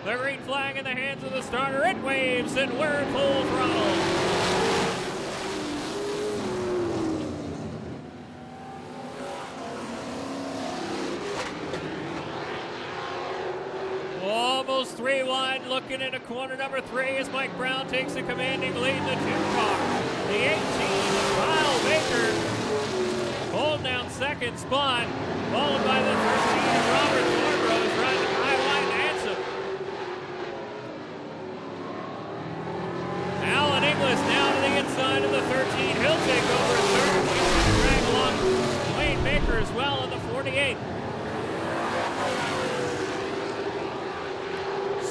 The green flag in the hands of the starter. It waves, and we're at full throttle. Almost 3 wide, looking into corner number 3 as Mike Brown takes a commanding lead in the 2 car. The 18, Kyle Baker, holding down second spot, followed by the 13, Robert Thornrose, running high line Hanson. Alan Inglis now to the inside of the 13. He'll take over third. He's going to drag along Wayne Baker as well in the 48.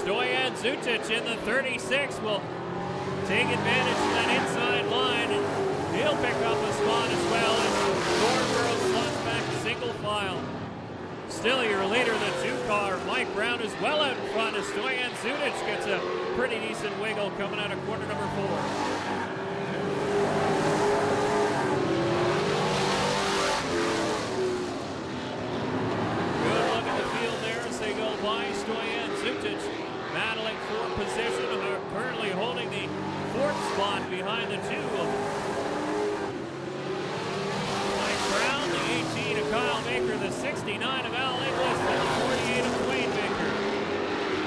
Stoyan Zutic in the 36 will take advantage of that inside line, and he'll pick up a spot as well as Thornborough slots back single file. Still your leader, the 2 car, Mike Brown, is well out in front as Stoyan Zutic gets a pretty decent wiggle coming out of corner number 4. Good look at the field there as they go by. Stoyan Zutic battling for position, currently holding the 4th spot behind the 2 of Mike Brown, the 18 of Kyle Baker, the 69 of Al Inglis, and the 48 of Wayne Baker.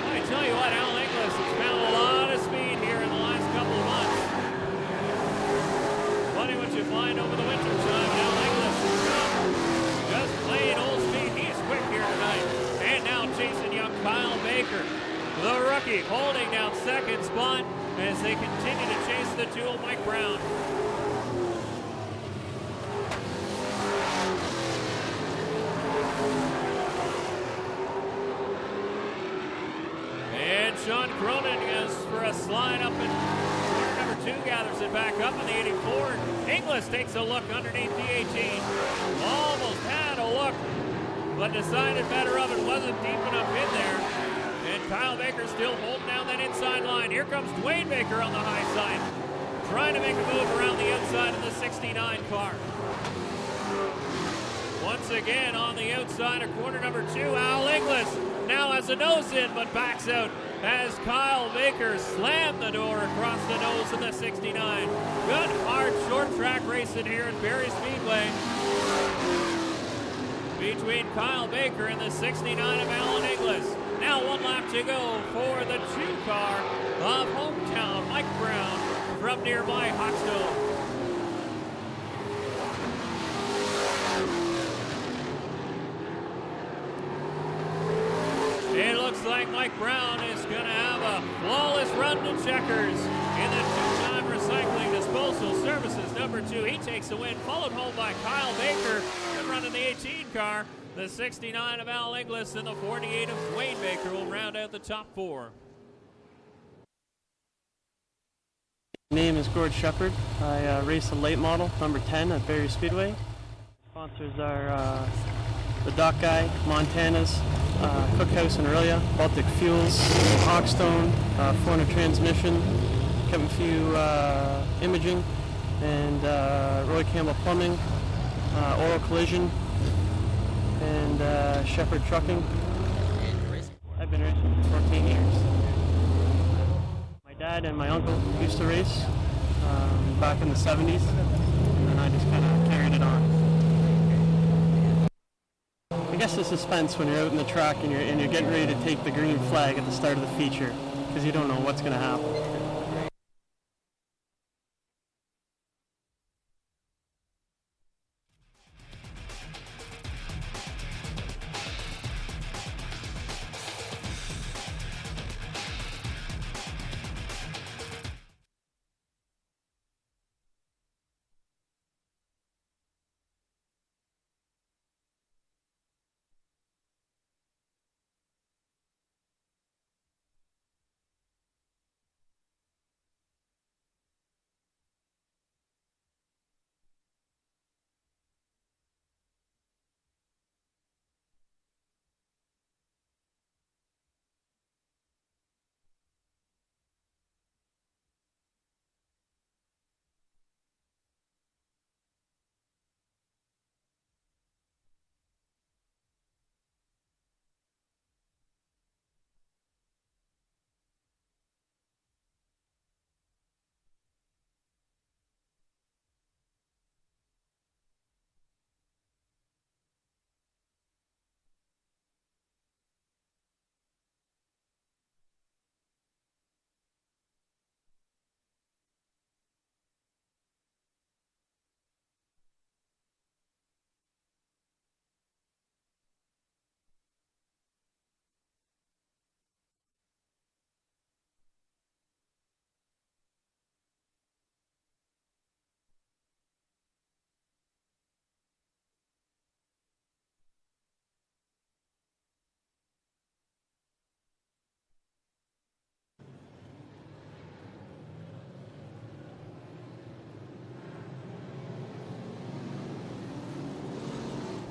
I tell you what, Al Inglis has found a lot of speed here in the last couple of months. Funny what you find over the winter time. Al Inglis is just plain old speed. He's quick here tonight. And now chasing young Kyle Baker, the rookie, holding down second spot as they continue to chase the 2 of Mike Brown. And Sean Cronin goes for a slide up, and corner number 2 gathers it back up in the 84. Inglis takes a look underneath the 18. Almost had a look, but decided better of it. Wasn't deep enough in there. And Kyle Baker still holding down that inside line. Here comes Dwayne Baker on the high side, trying to make a move around the outside of the 69 car. Once again on the outside of corner number 2, Al Inglis now has a nose in, but backs out as Kyle Baker slammed the door across the nose of the 69. Good, hard, short track racing here at Barrie Speedway between Kyle Baker and the 69 of Alan Inglis. Now 1 lap to go for the 2 car of hometown Mike Brown from nearby Hoxton. It looks like Mike Brown is going to have a flawless run to checkers in the 2-time recycling disposal services number 2. He takes the win, followed home by Kyle Baker and running the 18 car. The 69 of Al Inglis and the 48 of Wayne Baker will round out the top 4. My name is Gord Shepard. I race a late model, number 10 at Barrie Speedway. Sponsors are the Dock Guy, Montana's, Cookhouse and Aurelia, Baltic Fuels, Hawkstone, 400 Transmission, Kevin Few Imaging, and Roy Campbell Plumbing, Oral Collision, and Shepard Trucking. I've been racing for 14 years. My dad and my uncle used to race back in the 70s, and I just kind of carried it on. I guess the suspense when you're out in the track and you're getting ready to take the green flag at the start of the feature, because you don't know what's going to happen.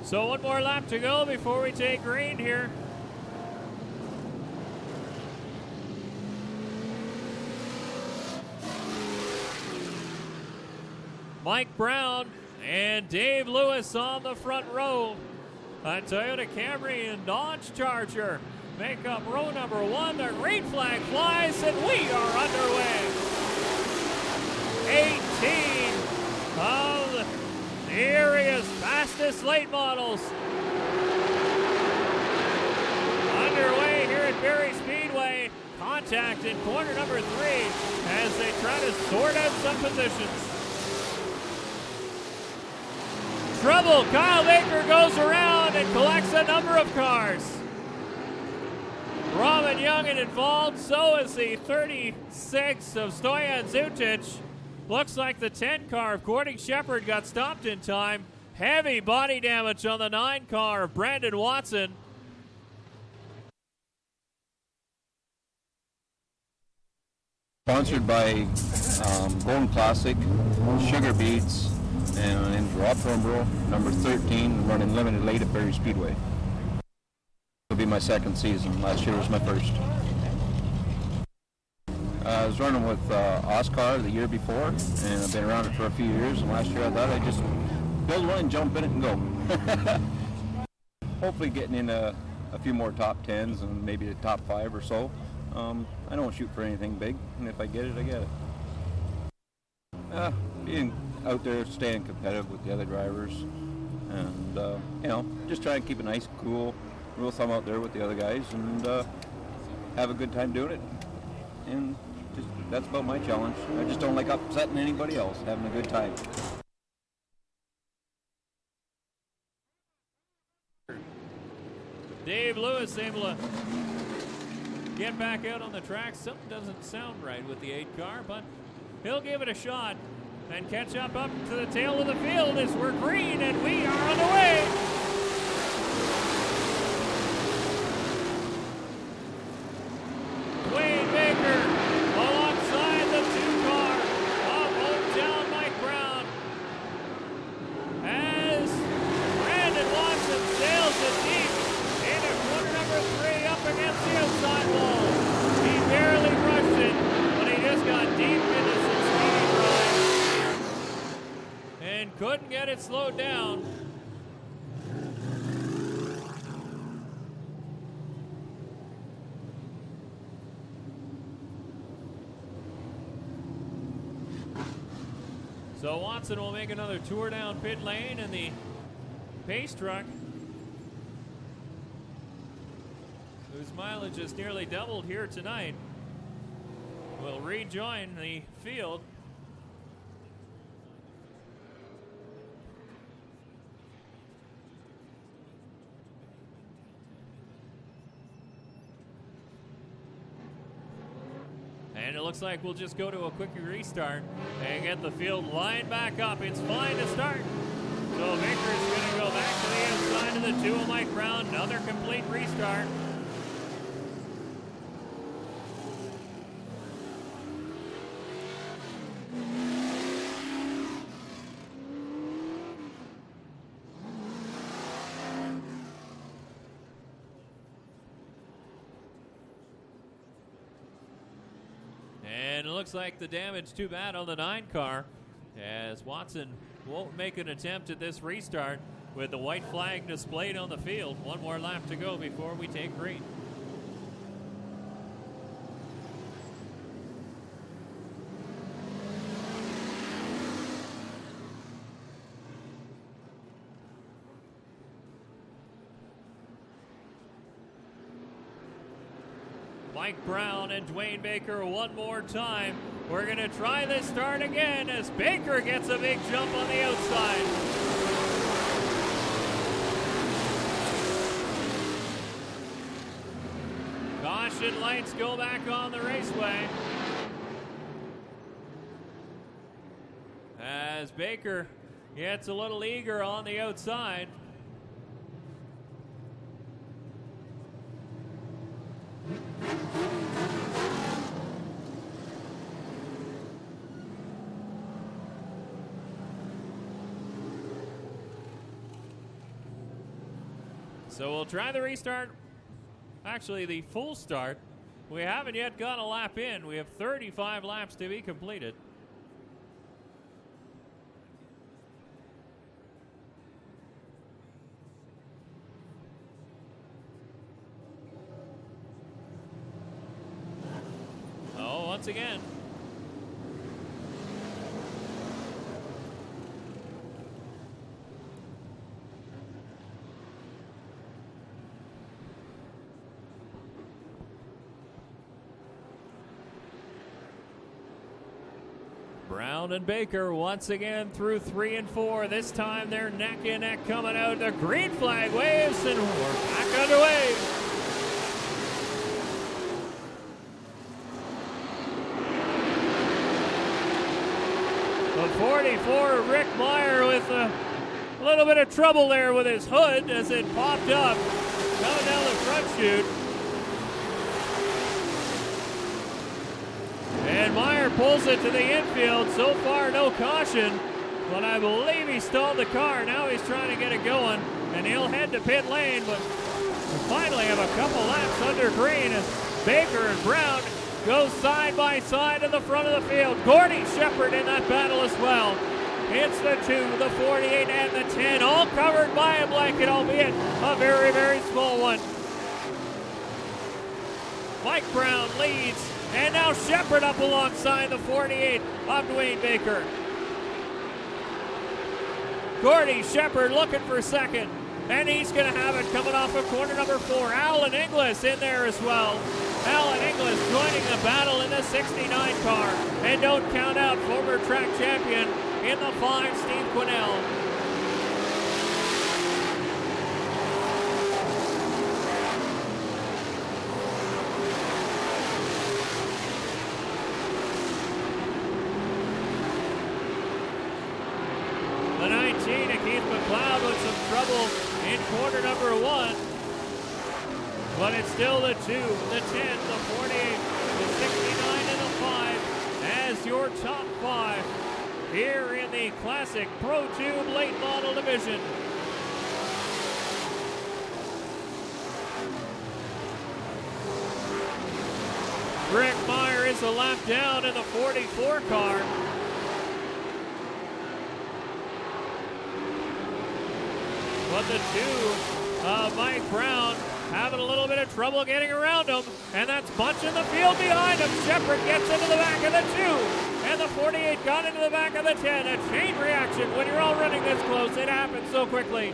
So one more lap to go before we take green here. Mike Brown and Dave Lewis on the front row. A Toyota Camry and Dodge Charger make up row number one. The green flag flies and we are underway. 18 of the area's fastest late models underway here at Barrie Speedway. Contact in corner number 3 as they try to sort out some positions. Trouble, Kyle Baker goes around and collects a number of cars. Robin Young involved, so is the 36 of Stoyan Zutic. Looks like the 10 car of Gordon Shepard got stopped in time. Heavy body damage on the 9 car of Brandon Watson. Sponsored by Golden Classic, Sugar Beets, and Rob Thornborough, number 13, running limited late at Barrie Speedway. It'll be my second season. Last year was my first. I was running with Oscar the year before, and I've been around it for a few years. And last year I thought I'd just build one and jump in it and go. Hopefully getting in a few more top 10s and maybe a top 5 or so. I don't shoot for anything big, and if I get it, I get it. Being out there, staying competitive with the other drivers, and just try and keep it nice, cool, rule of thumb out there with the other guys, and have a good time doing it. And that's about my challenge. I just don't like upsetting anybody else, having a good time. Dave Lewis able to get back out on the track. Something doesn't sound right with the 8 car, but he'll give it a shot and catch up to the tail of the field as we're green and we are on the way. Dwayne Baker alongside the 2 car of hometown Mike Brown as Brandon Watson sails it deep into corner number 3 up against the outside wall. He barely brushed it, but he just got deep into some speedy drive and couldn't get it slowed down. So Watson will make another tour down pit lane, and the pace truck, whose mileage has nearly doubled here tonight, will rejoin the field. And it looks like we'll just go to a quick restart and get the field lined back up. It's fine to start. So Baker's going to go back to the outside of the 2 of Mike Brown. Another complete restart. And it looks like the damage too bad on the 9 car, as Watson won't make an attempt at this restart with the white flag displayed on the field. One more lap to go before we take green. Mike Brown and Dwayne Baker one more time. We're going to try this start again as Baker gets a big jump on the outside. Caution lights go back on the raceway as Baker gets a little eager on the outside. So we'll try the restart. Actually, the full start. We haven't yet got a lap in. We have 35 laps to be completed. Oh, once again. Brown and Baker once again through 3 and 4. This time they're neck and neck coming out. The green flag waves and we're back underway. The 44, Rick Meyer, with a little bit of trouble there with his hood as it popped up. Coming down the front chute. And Meyer pulls it to the infield. So far, no caution, but I believe he stalled the car. Now he's trying to get it going, and he'll head to pit lane, but we finally have a couple laps under green as Baker and Brown go side by side in the front of the field. Gordy Shepard in that battle as well. It's the 2, the 48, and the 10, all covered by a blanket, albeit a very, very small one. Mike Brown leads, and now Shepard up alongside the 48 of Dwayne Baker. Gordy Shepard looking for second, and he's going to have it coming off of corner number 4. Alan Inglis in there as well. Alan Inglis joining the battle in the 69 car. And don't count out former track champion in the 5, Steve Quinnell. The 19 of Keith McLeod with some trouble in corner number 1. But it's still the 2, the 10, the 48, the 69, and the 5 as your top 5 here in the Classic Pro Tube Late Model Division. Rick Meyer is a lap down in the 44 car. But the 2, Mike Brown, having a little bit of trouble getting around him, and that's bunching the field behind him. Shepard gets into the back of the 2, and the 48 got into the back of the 10. A chain reaction when you're all running this close. It happens so quickly.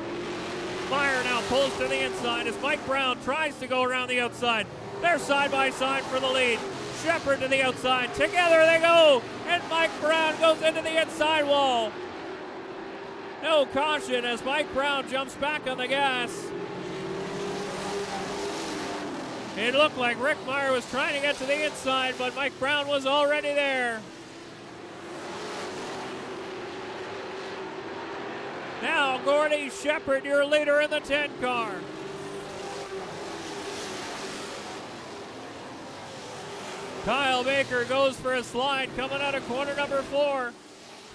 Meyer now pulls to the inside as Mike Brown tries to go around the outside. They're side by side for the lead. Shepard to the outside. Together they go, and Mike Brown goes into the inside wall. No caution as Mike Brown jumps back on the gas. It looked like Rick Meyer was trying to get to the inside, but Mike Brown was already there. Now Gordy Shepard, your leader in the 10 car. Kyle Baker goes for a slide coming out of corner number 4.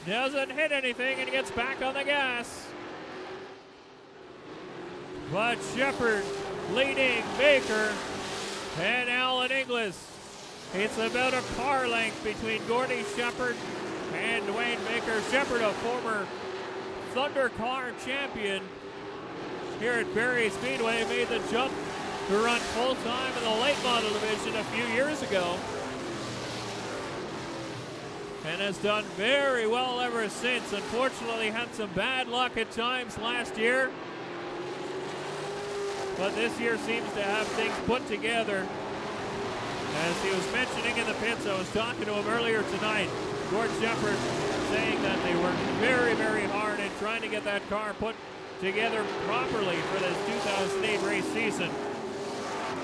Doesn't hit anything and gets back on the gas. But Shepard leading Baker and Alan Inglis. It's about a car length between Gordy Shepard and Dwayne Baker. Shepard, a former Thunder Car champion here at Barrie Speedway, made the jump to run full-time in the late model division a few years ago, and has done very well ever since. Unfortunately, had some bad luck at times last year, but this year seems to have things put together. As he was mentioning in the pits, I was talking to him earlier tonight, Gord Shepard saying that they worked very, very hard in trying to get that car put together properly for this 2008 race season.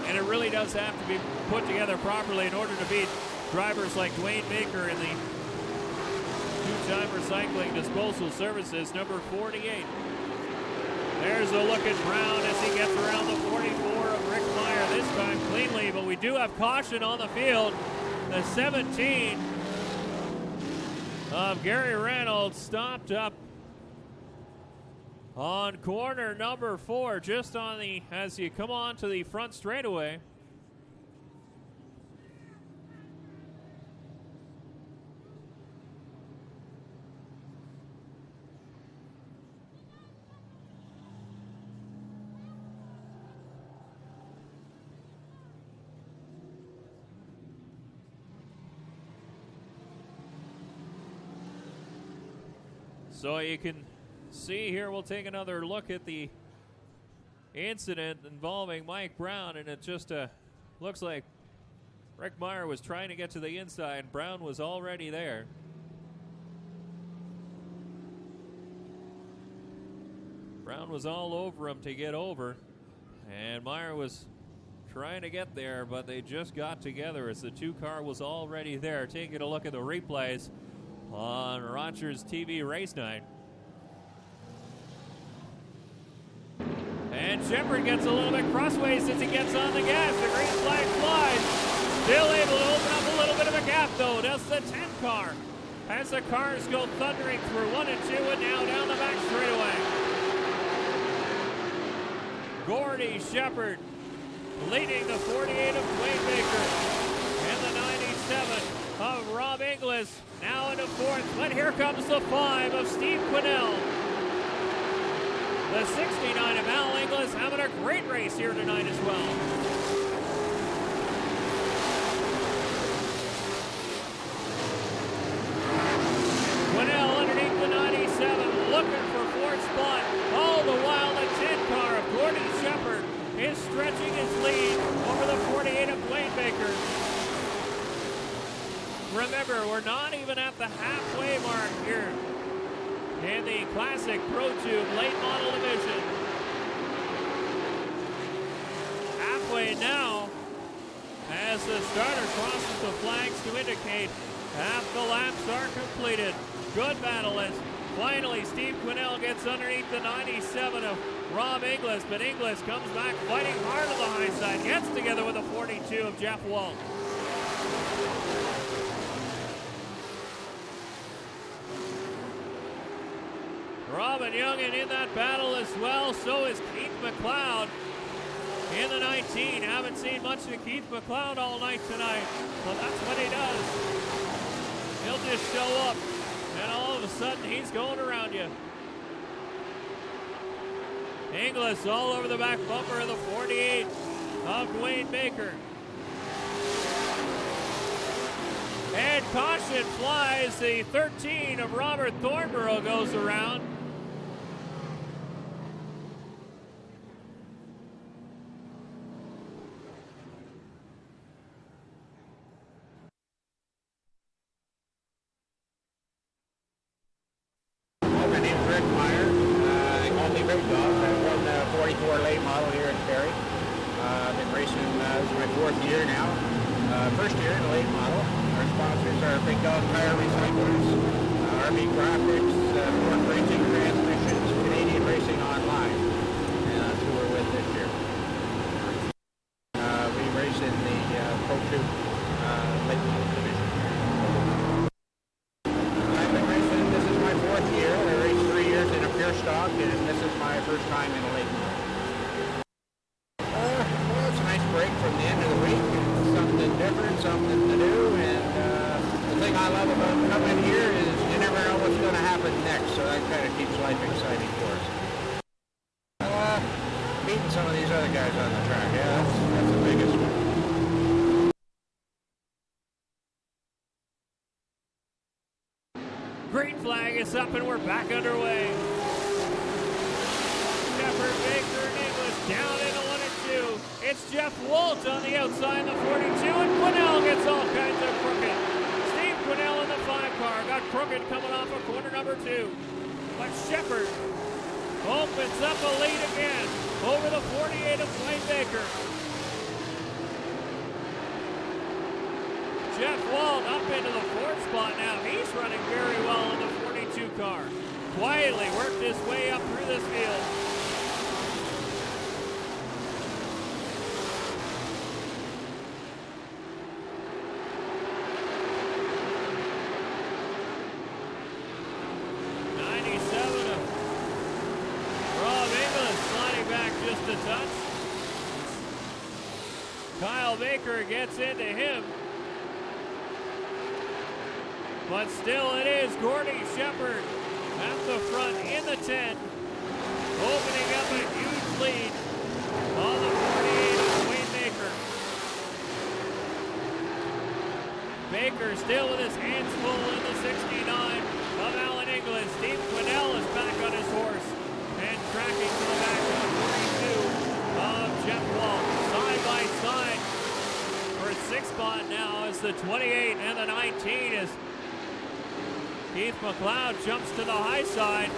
And it really does have to be put together properly in order to beat drivers like Dwayne Baker in the Two-Time Recycling Disposal Services, number 48. There's a look at Brown as he gets around the 44 of Rick Meyer, this time cleanly, but we do have caution on the field. The 17 of Gary Reynolds stopped up on corner number 4, just on the, as you come on to the front straightaway. So you can see here, we'll take another look at the incident involving Mike Brown, and it just looks like Rick Meyer was trying to get to the inside. Brown was already there. Brown was all over him to get over, and Meyer was trying to get there, but they just got together as the 2-car was already there. Taking a look at the replays on Rogers TV Race Night. And Shepard gets a little bit crossways as he gets on the gas. The green flag flies. Still able to open up a little bit of a gap, though. That's the 10 car. As the cars go thundering through 1 and 2, and now down the back straightaway. Gordy Shepard leading the 48 of Dwayne Baker and the 97 of Rob Inglis. Now into 4th, but here comes the 5 of Steve Quinnell. The 69 of Al Inglis having a great race here tonight as well. Quinnell underneath the 97, looking for 4th spot. All the while, the 10 car of Gordy Shepard is stretching his lead over the 48 of Dwayne Baker. Remember, we're not even at the halfway mark here in the Classic Pro Tube late model division. Halfway now as the starter crosses the flags to indicate half the laps are completed. Good battle as finally Steve Quinnell gets underneath the 97 of Rob Inglis, but Inglis comes back fighting hard on the high side, gets together with the 42 of Jeff Walt. Robin Youngin in that battle as well. So is Keith McLeod in the 19. Haven't seen much of Keith McLeod all night tonight, but that's what he does. He'll just show up, and all of a sudden he's going around you. Inglis all over the back bumper of the 48 of Dwayne Baker. And caution flies. The 13 of Robert Thornborough goes around. My name is Rick Meyer. They call me Big Dog. I run the 44 late model here in Barrie. I've been racing, this is my 4th year now. First year in the late model. Our sponsors are Big Dog Tire Recyclers, RB Graphics, Ford Racing Transmissions, Canadian Racing Online. And that's who we're with this year. We race in the Pro 2 late model division. I've been racing, this is my 4th year. I raced 3 years in a pure stock, and this is my first time in a late model. Well, it's a nice break from the end of the week. It's something different, something to do, and the thing I love about coming here is you never know what's going to happen next, so that kind of keeps life exciting for us. Meeting some of these other guys on the track, yeah, that's the biggest one. Green flag is up and we're back underway. Shepard, Baker, and Inglis down into 1 and 2. It's Jeff Walt on the outside, the 42, and Quinnell gets all kinds of crooked. Steve Quinnell in the 5 car got crooked coming off of corner number 2. But Shepard opens up a lead again over the 48 of Dwayne Baker. Jeff Walt up into the 4th spot now. He's running very well in the 42 car. Quietly worked his way up through this field. back just a touch. Kyle Baker gets into him. But still it is Gordy Shepard at the front in the 10, opening up a huge lead on the 48 of Wayne Baker. Baker still with his hands full in the 69 of Alan Inglis. Steve Quinnell is back on his horse and tracking to the back of 42 of Jeff Walt. Side by side for a 6 spot now is the 28 and the 19 as Keith McLeod jumps to the high side.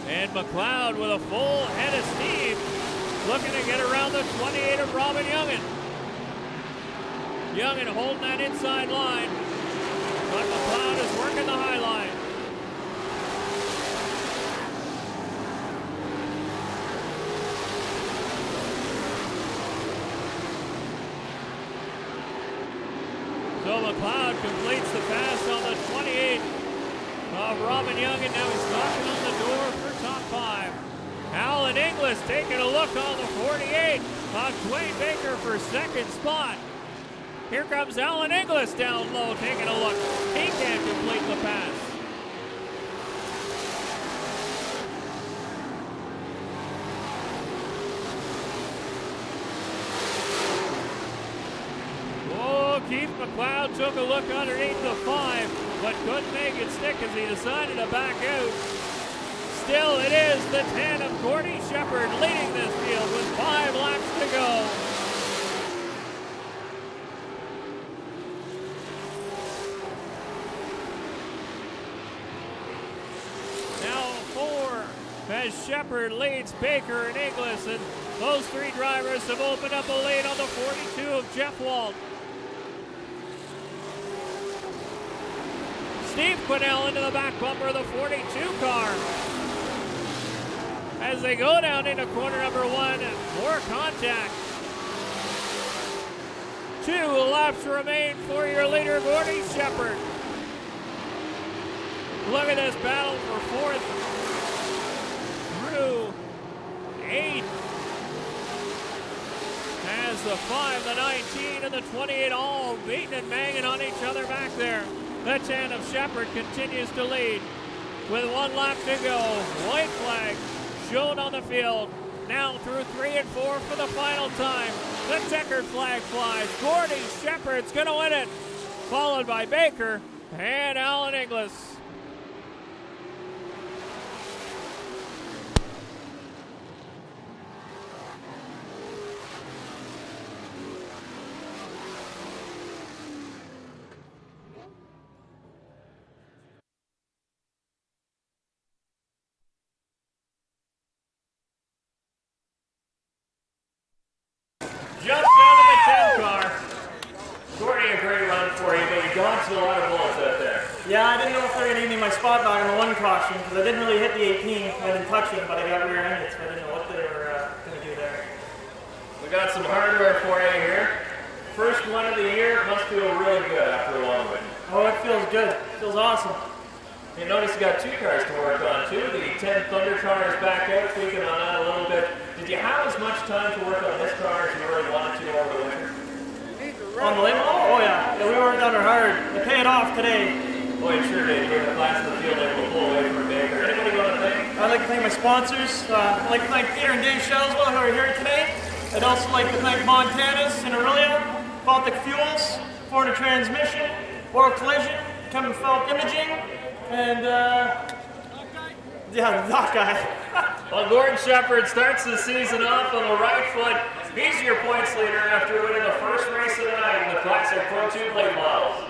And McLeod with a full head of steam looking to get around the 28 of Robin Youngin. Youngin holding that inside line, but McLeod is working the high line. So McLeod completes the pass on the 28 of Robin Youngin. Now he's knocking on the door for top 5. Alan Inglis taking a look on the 48 of Dwayne Baker for 2nd spot. Here comes Alan Inglis down low, taking a look. He can't complete the pass. Oh, Keith McLeod took a look underneath the 5, but couldn't make it stick as he decided to back out. Still, it is the 10 of Gordy Shepard leading this field with 5 laps to go. As Shepard leads Baker and Inglis, and those 3 drivers have opened up a lead on the 42 of Jeff Walt. Steve Quinnell into the back bumper of the 42 car. As they go down into corner number 1, more contact. 2 laps remain for your leader, Gordy Shepard. Look at this battle for 4th. 8 as the 5, the 19, and the 28 all beating and banging on each other back there. The 10 of Shepard continues to lead with 1 lap to go. White flag shown on the field. Now through 3 and 4 for the final time. The checkered flag flies. Gordy Shepard's going to win it, followed by Baker and Alan Inglis. Just out of the 10 car. Gordy, a great run for you, but you dodged a lot of bullets out there. Yeah, I didn't know if they were going to give me my spot back on the 1 caution because I didn't really hit the 18. I didn't touch it, but I got rear-ended, so I didn't know what they were going to do there. We got some hardware for you here. First one of the year. Must feel really good after a long one. Oh, it feels good. It feels awesome. You notice you got 2 cars to work on too. The 10 Thunder car is back out, tweaking on that a little bit. Did you have as much time to work on this car as you really wanted to over the winter? On the limo? Oh yeah. Yeah, we worked on her hard. It paid off today. Oh, you sure did. You're the class of the field able to pull away from Baker. Anybody want to thank? I'd like to thank my sponsors. I'd like to thank Peter and Dave Shellswell who are here today. I'd also like to thank Montana's in Aurelia, Baltic Fuels, Florida Transmission, World Collision, Kevin Felt Imaging, and yeah, the dock guy. Well, Gordon Shepard starts the season off on the right foot. He's your points leader after winning the first race of the night in the Classic Pro 2 late models.